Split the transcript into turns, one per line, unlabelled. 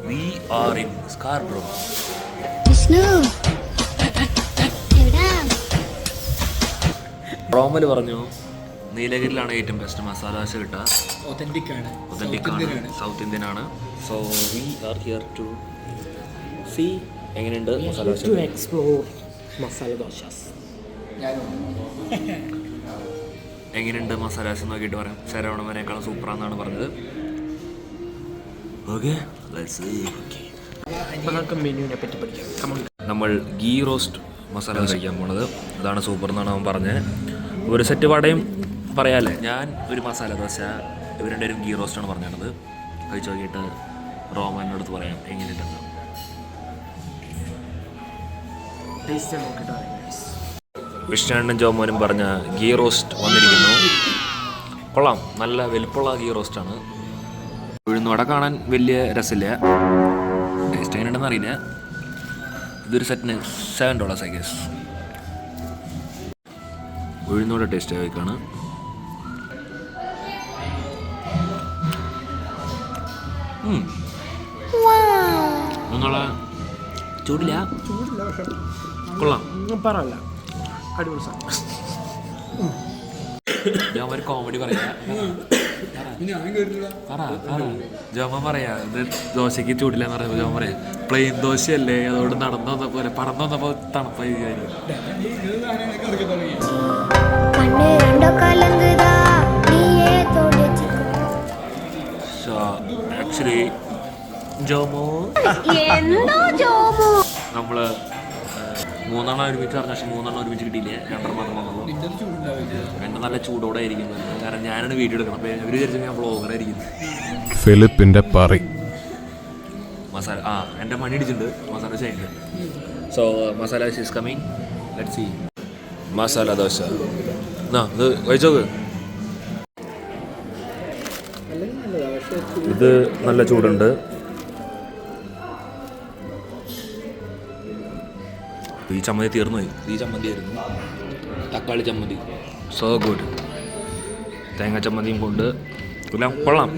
We are in Scarborough.
Vishnu എവിടാ?
Rommel പറഞ്ഞു നീലഗിരിയിലാണ് ഏറ്റവും ബെസ്റ്റ് മസാല ദോശ കിട്ടുക.
ഒതന്റിക് ആണ്,
സൗത്ത് ഇന്ത്യൻ ആണ്. So we are here to see എങ്ങനെയുണ്ട് മസാല ദോശ.
എക്സ്പ്ലോർ മസാല ദോശാസ്.
എങ്ങനെയുണ്ട് മസാല ദോശ നോക്കിയിട്ട് പറയാം. ശരവണവനേക്കാളും സൂപ്പറാന്നാണ് പറഞ്ഞത്. ഓക്കെ
അപ്പോൾ നമുക്ക് മെനുവിനെ പറ്റി പഠിക്കാം.
നമ്മൾ ഗീ റോസ്റ്റ് മസാല ദോശ കഴിക്കാൻ പോണത്. അതാണ് സൂപ്പർ എന്നാണ് അവൻ പറഞ്ഞത്. ഒരു സെറ്റ് വടയും പറയാല്ലേ. ഞാൻ ഒരു മസാല ദോശ, ഇവരുടെ ഒരു ഗീ റോസ്റ്റാണ് പറഞ്ഞത്. കഴിച്ച് നോക്കിയിട്ട് റോമൻ്റെ അടുത്ത് പറയാം എങ്ങനെയുണ്ടെന്ന്.
ടേസ്റ്റ് നോക്കിയിട്ട് പറയാം.
വിഷ്ണുണ്ണൻ ജോമോനും പറഞ്ഞ ഗീ റോസ്റ്റ് വന്നിരിക്കുന്നു. കൊള്ളാം, നല്ല വലിപ്പമുള്ള ഗീ റോസ്റ്റാണ്. ഉഴുന്നുവട കാണാൻ വലിയ രസമില്ല. ടേസ്റ്റ് എങ്ങനെയുണ്ടെന്ന് അറിയില്ല. ഇതൊരു സെറ്റിന് $7 ഐ ഗസ്. ഉഴുന്നുവട ടേസ്റ്റ് ആയിക്കാണ്. ഒന്നുള്ള ചൂടില്ല, കൊള്ളാം.
പറയല്ല, അടിപൊളി സാധനം.
ഞാൻ ഒരു കോമഡി പറയാം. ജോമ പറയാ ഇത് ദോശക്ക് ചൂടില്ല എന്ന് പറയുമ്പോൾ ജോമ പറയാം പ്ലെയിൻ ദോശയല്ലേ, അതുകൊണ്ട് നടന്നു വന്നപ്പോലെ പറന്നു വന്നപ്പോ തണുപ്പായി. ആക്ച്വലി ജോമോ നമ്മള് 3 എണ്ണം ഒരുമിച്ച് പറഞ്ഞ, പക്ഷെ 3 എണ്ണം ഒരുമിച്ച് കിട്ടിയില്ല. 2 മാത്രം വന്നുള്ളൂ. എൻ്റെ നല്ല ചൂടോടെ ആയിരിക്കുന്നത്. കാരണം ഞാനാണ് വീഡിയോ എടുക്കണം. അപ്പോൾ ഇവർ വിചാരിച്ചു ഞാൻ ബ്ലോഗറായിരിക്കുന്നത്.
ഫിലിപ്പിൻ്റെ പറി
മസാല എൻ്റെ മണി അടിച്ചിട്ടുണ്ട്. മസാല ദോശ ഉണ്ട്. So masala dosa is coming. Let's see. Masala dosa ഇത് കഴിച്ചോക്ക്. ഇത് നല്ല ചൂടുണ്ട്. ഈ ചമ്മന്തി തീർന്നു പോയി. ഈ ചമ്മന്തി ആയിരുന്നു തക്കാളി ചമ്മന്തി. So good. തേങ്ങ ചമ്മന്തിയും കൊണ്ട് കൊള്ളാം.